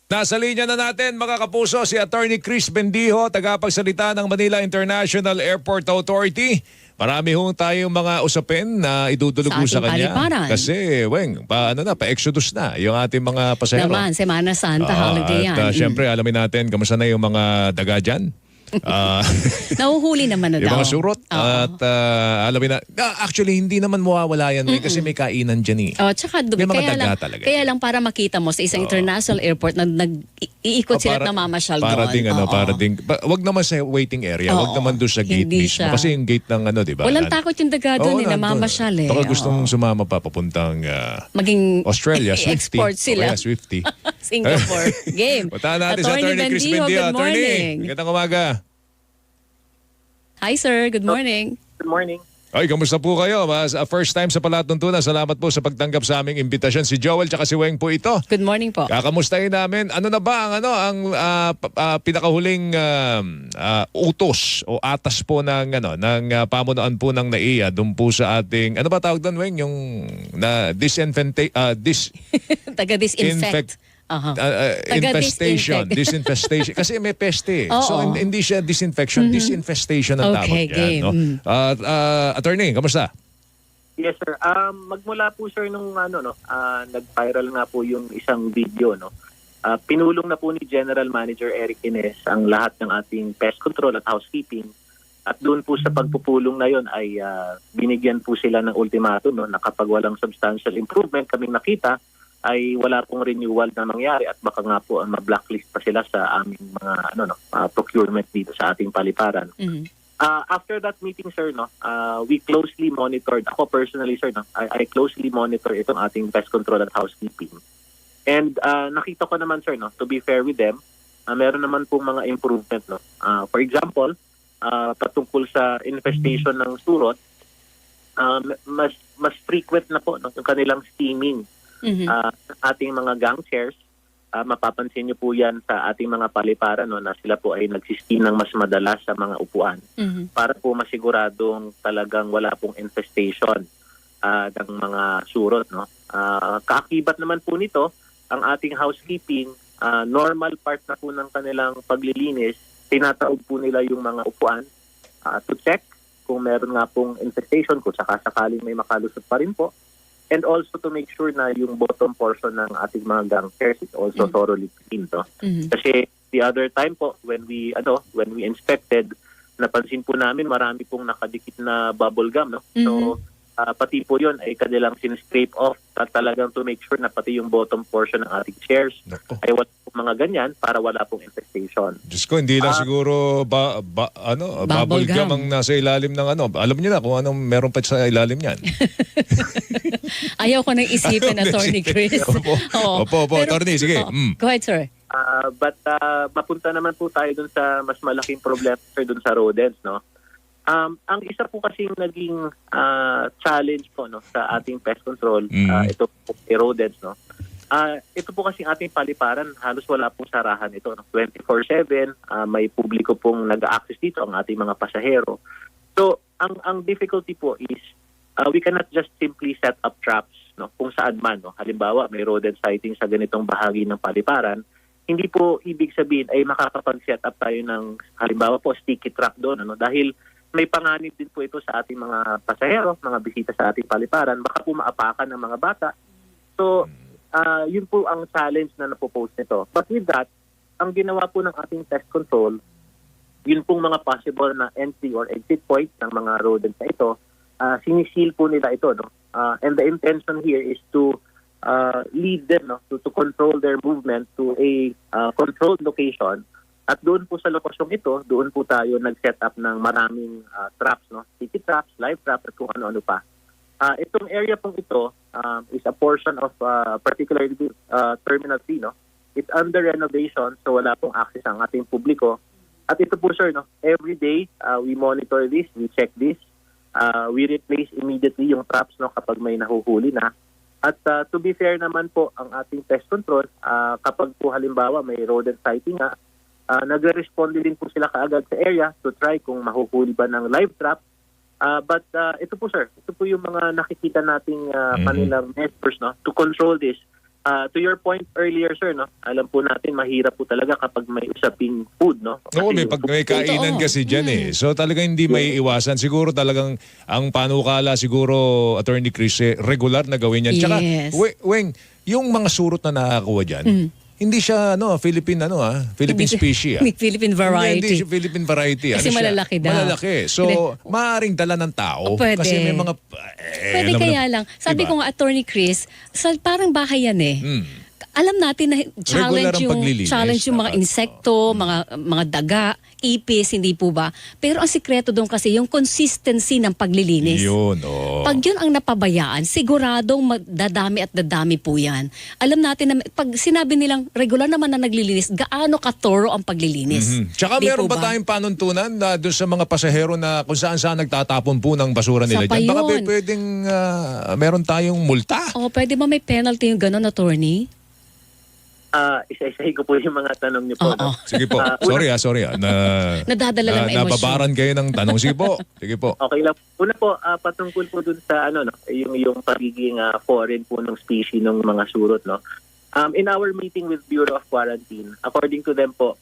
Nasa linya na natin mga kapuso si Attorney Chris Bendijo, tagapagsalita ng Manila International Airport Authority. Marami hong tayong mga usapin na idudulog sa kanya. Paliparan. Kasi, pa-exodus na yung ating mga pasahero. Naman, Semana Santa, holiday yan. At syempre, alamin natin kamusta na yung mga daga dyan. Nahuhuli naman na yung daw. mga surot. At alamin na, actually, hindi naman mawawala yan kasi may kainan dyan eh. Tsaka, may mga kaya, daga lang, talaga. kaya lang para makita mo sa isang international airport na nag-iikot sila at namamasyal para doon. Ding, para ding, wag naman sa waiting area, wag naman doon sa gate Hindi mismo. siya. Kasi yung gate ng di ba? Walang takot yung daga doon, namamasyal eh. Baka gustong sumama pa papuntang maging Australia, Swifty. export sila. Swifty. Singapore. Game. Puntahan natin sa Attorney Chris Bendijo. Good morning. Magandang umaga. Hi sir, good morning. Good morning. Ay, kamusta po kayo? First time sa Palatuntunan. Salamat po sa pagtanggap sa aming imbitasyon. Si Joel tsaka si Weng po ito. Good morning po. Kakamustahin namin. Ano na ba ang pinakahuling utos o atas po ng pamunuan po ng NAIA doon po sa ating ano ba tawag doon, Weng? Yung Taga-disinfect. Infestation. Disinfestation. Kasi may peste. So hindi siya disinfection, disinfestation ang tawag yan. No? Attorney, kamusta? Yes sir. Magmula po sir nung nag-viral nga po yung isang video, no. Pinulong na po ni General Manager Eric Ines ang lahat ng ating pest control at housekeeping. At doon po sa pagpupulong na yon ay binigyan po sila ng ultimatum, no, na kapag walang substantial improvement kaming nakita ay wala pong renewal na mangyari at baka nga po ma-blacklist pa sila sa aming mga procurement dito sa ating paliparan. After that meeting sir, we closely monitored, ako personally sir, I closely monitor itong ating pest control at housekeeping. And nakita ko naman sir, to be fair with them, meron naman pong mga improvement. For example, patungkol sa infestation ng surot, mas frequent na po yung kanilang steaming. Ating mga gang chairs, mapapansin niyo po yan sa ating mga paliparan, na sila po ay nagsisteam ng mas madalas sa mga upuan para po masiguradong talagang wala pong infestation ng mga surot. Kaakibat naman po nito, ang ating housekeeping, normal part na po ng kanilang paglilinis, tinataob po nila yung mga upuan to check kung meron nga pong infestation, kung sakasakaling may makalusot pa rin po. And also to make sure na yung bottom portion ng ating mga gang chairs is also thoroughly clean. Kasi the other time po, when we inspected, napansin po namin marami pong nakadikit na bubble gum. So, pati po yun ay kanilang sin-scrape off talagang to make sure na pati yung bottom portion ng ating chairs ay wala pong mga ganyan para wala pong infestation. Diyos ko, hindi lang siguro bubble gum ang nasa ilalim ng Alam niyo na kung anong meron pa sa ilalim niyan. Ayaw ko nang isipin, Attorney Chris. Opo, Attorney, sige. Go ahead, sir. But mapunta naman po tayo dun sa mas malaking problema dun sa rodents, ang isa po kasing naging challenge po sa ating pest control, ito po rodents, ito po kasing ating paliparan, halos wala pong sarahan ito. 24/7, may publiko pong nag-access dito, ang ating mga pasahero. So, ang difficulty po is we cannot just simply set up traps kung saan man. Halimbawa, may rodent sighting sa ganitong bahagi ng paliparan, hindi po ibig sabihin ay makakapag-set up tayo ng halimbawa po sticky trap doon. Dahil may panganib din po ito sa ating mga pasahero, mga bisita sa ating paliparan, baka po maapakan ng mga bata. So, yun po ang challenge na napopose nito. But with that, ang ginawa po ng ating pest control, yun pong mga possible na entry or exit point ng mga rodents na ito, sinisil po nila ito. And the intention here is to lead them to control their movement to a controlled location. At doon po sa lokasyong ito, doon po tayo nag-set up ng maraming traps, sticky traps, live traps, at kung ano-ano pa. Itong area pong ito is a portion of particularly Terminal 3. It's under renovation, so wala pong access ang ating publiko. At ito po sir, every day we monitor this, we check this. We replace immediately yung traps kapag may nahuhuli na. At to be fair naman po, ang ating pest control, kapag po halimbawa may rodent sighting nagre-respond din po sila kaagad sa area to try kung mahuhuli ba ng live trap. But ito po sir, ito po yung mga nakikita nating kanilang measures to control this. To your point earlier, sir, no, alam po natin mahirap po talaga kapag may usaping food, no? Oo, Kasi may kainan Totoo. kasi dyan eh. So talagang hindi may iwasan. Siguro talagang ang panukala siguro, Attorney Chris, regular na gawin yan. Tsaka, Yes. Weng, yung mga surot na nakakuha dyan, hindi siya Philippine Hindi- species. Philippine variety. Hindi siya Philippine variety. Kasi siya? malalaki daw. Malalaki. So, maaaring dala ng tao. Pwede. Kasi may mga... Pwede alam mo kaya na- lang. Sabi Diba? ko nga, Attorney Chris, parang bahay yan eh. Alam natin na Regular ang paglilinis. challenge yung mga Dapat. insekto, mga daga, ipis, hindi po ba? Pero ang sikreto doon kasi yung consistency ng paglilinis. Yun, oh. Pag yun ang napabayaan, siguradong dadami at dadami po yan. Alam natin na pag sinabi nilang regular naman na naglilinis, gaano ka-thorough ang paglilinis. Tsaka Di meron po ba tayong panuntunan na doon sa mga pasahero na kung saan nagtatapon po ng basura nila Sa dyan? Baka payon. pwedeng meron tayong multa. O, pwede ba may penalty yung gano'n, attorney? Isa-isahin ko po yung mga tanong niyo po. Oo. No? Sige po. Sorry. Nadadala lang ng emosyon. Nababaran kayo ng tanong. Sige po. Sige po. Okay lang. Una po, patungkol po dun sa yung pagiging foreign po ng species ng mga surot, no. In our meeting with Bureau of Quarantine, according to them po,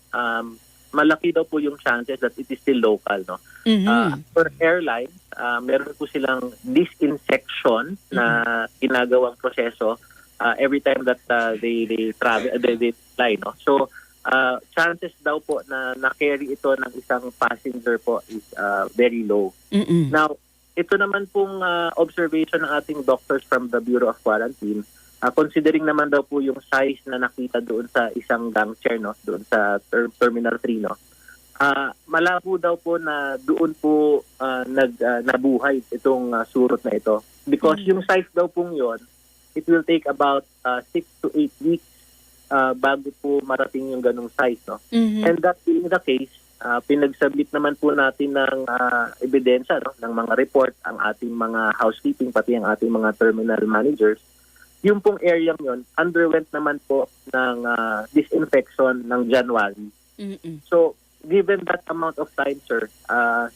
malaki daw po yung chances that it is still local, no. For airlines, meron po silang disinfection na ginagawang proseso every time that they travel, they fly, no. So chances daw po na na-carry ito ng isang passenger po is very low. Now, ito naman pong observation ng ating doctors from the Bureau of Quarantine, considering naman daw po yung size na nakita doon sa isang gang chair, no, doon sa Terminal 3, no. Malabo daw po na doon po nabuhay itong surot na ito. Because yung size daw pong yon, it will take about 6 to 8 weeks bago po marating yung ganong size, no? And that being the case, pinagsubmit naman po natin ng ebidensya, no, ng mga report ang ating mga housekeeping, pati ang ating mga terminal managers. Yung pong area yon underwent naman po ng disinfection ng January. So, given that amount of time, sir,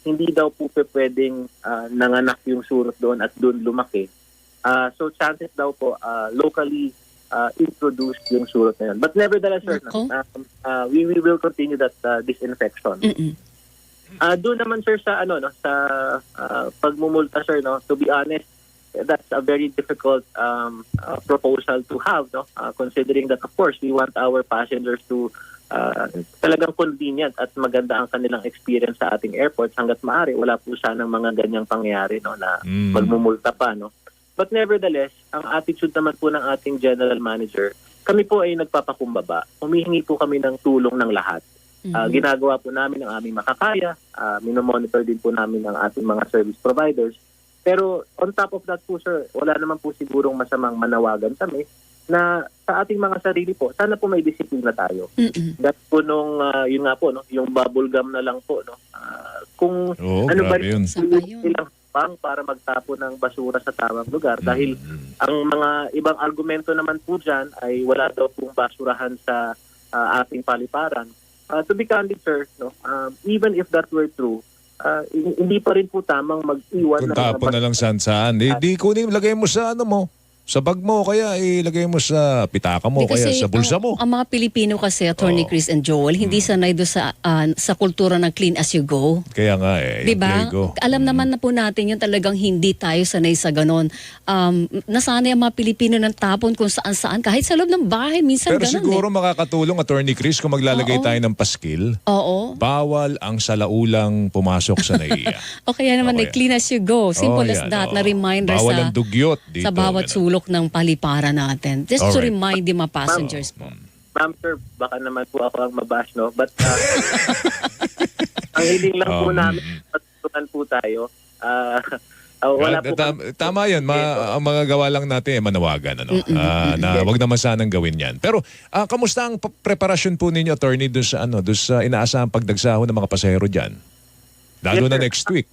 hindi daw po pwedeng nanganak yung surot doon at doon lumaki. So chances daw po locally introduced yung surot na yun. But nevertheless, sir, we will continue that disinfection. Doon naman, sir, sa sa pagmumulta, sir, no, to be honest, that's a very difficult proposal to have, no, considering that of course we want our passengers to talagang convenient at maganda ang kanilang experience sa ating airports. Hanggat maaari, wala po sanang mga ganyang pangyayari, no, na magmumulta pa, no. But nevertheless, ang attitude naman po ng ating general manager, kami po ay nagpapakumbaba. Humihingi po kami ng tulong ng lahat. Ginagawa po namin ang aming makakaya. Minomonitor din po namin ang ating mga service providers. Pero on top of that po, sir, wala naman po sigurong masamang manawagan kami na sa ating mga sarili po, sana po may disiplina tayo. That po nung, yun nga po, no, yung bubble gum na lang po, no. Kung ano ba yun. ilang para magtapo ng basura sa tamang lugar dahil ang mga ibang argumento naman po dyan ay wala daw pong basurahan sa ating paliparan. To be candid, sir, no, even if that were true, hindi pa rin po tamang mag-iwan Kung tapo na lang saan. Di kunin, lagay mo sa sa bag mo, kaya ilagay mo sa pitaka mo, kaya sa bulsa mo. Ang mga Pilipino kasi, Attorney Chris and Joel, hindi sanay do sa kultura ng clean as you go. Kaya nga eh. Diba? Alam naman na po natin yun, talagang hindi tayo sanay sa ganon. Nasanay ang mga Pilipino ng tapon kung saan-saan, kahit sa loob ng bahay, minsan Pero ganon. siguro makakatulong, Attorney Chris, kung maglalagay tayo ng paskil. Oo. Bawal ang salaulang pumasok sa NAIA. O kaya naman, Okay. clean as you go. Simple as yan, that, na reminder bawal ang dugyot dito. sa bawat ganun. sulok ng paliparan natin. Just to Alright. remind the mga passengers po. Ma'am, sir, baka naman po ako ang mabash, no? But ang hiling lang po namin, patulungan po tayo. Wala po Tama yan. Ang mga gawa lang natin, manawagan. Na wag naman sanang gawin yan. Pero, kamusta ang preparasyon po ninyo, attorney, doon sa inaasahang pagdagsaho ng mga pasahero dyan? Lalo Yes, na sir. next week.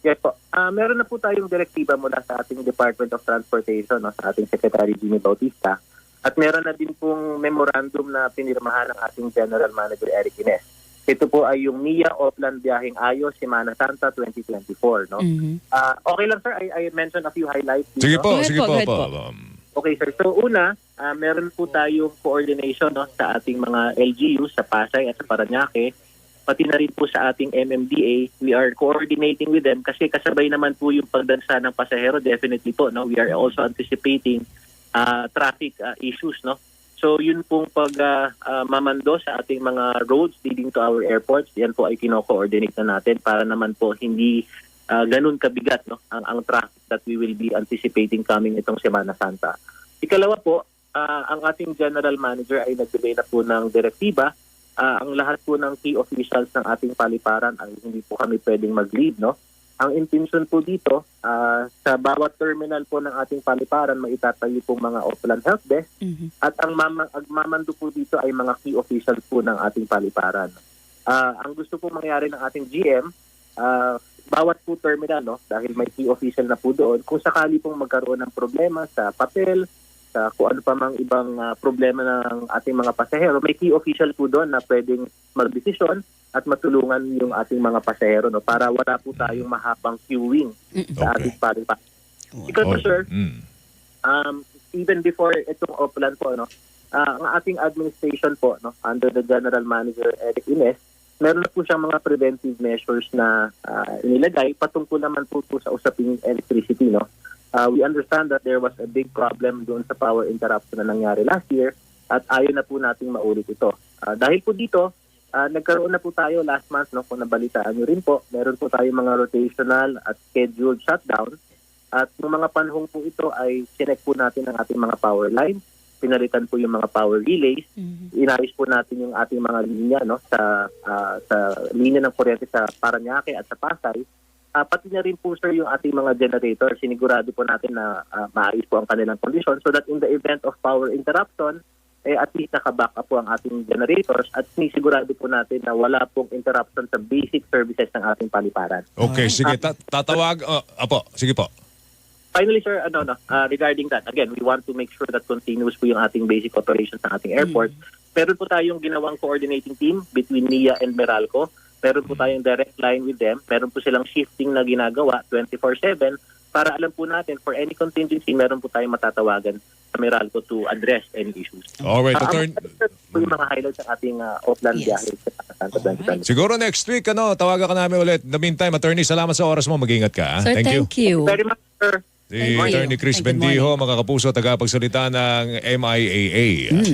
Yes po. Meron na po tayong direktiba mula sa ating Department of Transportation, no, sa ating Secretary Jimmy Bautista. At meron na din pong memorandum na pinirmahan ng ating General Manager Eric Ines. Ito po ay yung NIA Oplan Biyaheng Ayos, Semana Santa 2024. No? Okay lang, sir. I mentioned a few highlights. Sige dito. po, Go ahead sige po, po. go ahead po. Okay, sir. So una, meron po tayong coordination, no, sa ating mga LGU sa Pasay at sa Parañaque, pati na rin po sa ating MMDA. We are coordinating with them kasi kasabay naman po yung pagdansa ng pasahero. Definitely po, no, we are also anticipating traffic issues, no. So yun pong mamando sa ating mga roads leading to our airports, yan po ay kino-coordinate na natin para naman po hindi ganun kabigat, no, ang traffic that we will be anticipating coming itong Semana Santa. Ikalawa po, ang ating general manager ay nagbigay na po ng direktiba. Ang lahat po ng key officials ng ating paliparan ay hindi po kami pwedeng mag-leave, no. Ang intention po dito, sa bawat terminal po ng ating paliparan, maitatayo pong mga Oplan Help Desk, at ang mamando po dito ay mga key officials po ng ating paliparan. Ang gusto po mangyari ng ating GM, bawat po terminal, no, dahil may key official na po doon, kung sakali pong magkaroon ng problema sa papel, sa kung ano pa mang ibang problema ng ating mga pasahero, may key official po doon na pwedeng magdesisyon at matulungan yung ating mga pasahero, no, para wala po tayong mahapang queuing sa ating paliparan. Because sir, even before itong Oplan po, no, ang ating administration po, no, under the General Manager Eric Ines, meron na po siyang mga preventive measures na inilagay patungkol naman po sa usaping electricity, no. We understand that there was a big problem doon sa power interruption na nangyari last year at ayaw na po nating maulit ito. Dahil po dito, nagkaroon na po tayo last month, no, kung nabalitaan nyo rin po, meron po tayo mga rotational at scheduled shutdown at ng mga panahong po ito ay chinek po natin ang ating mga power lines, pinalitan po yung mga power relays, inayos po natin yung ating mga linya, no, sa linya ng kuryente sa Parañaque at sa Pasay. Pati na rin po sir yung ating mga generator, sinigurado po natin na maayos po ang kanilang kondisyon so that in the event of power interruption, at least naka-back up po ang ating generators at sinisigurado po natin na wala pong interruption sa basic services ng ating paliparan. Okay, sige. Tatawag. Sige po. Finally, sir, regarding that, again, we want to make sure that continuous po yung ating basic operations ng ating airport. Meron po tayong ginawang coordinating team between NIA and Meralco. Meron po tayong direct line with them. Meron po silang shifting na ginagawa 24/7 para alam po natin for any contingency, meron po tayong matatawagan sa Meralco to address any issues. Alright, po yung mga highlights ng ating Oplan biyahe sa Santa 2020. siguro next week, tawagan ka namin ulit. In the meantime, attorney, salamat sa oras mo. Mag-ingat ka. Sir, thank you. Very much, sir. Si Attorney Chris Bendijo, makakapuso, tagapagsalita ng MIAA.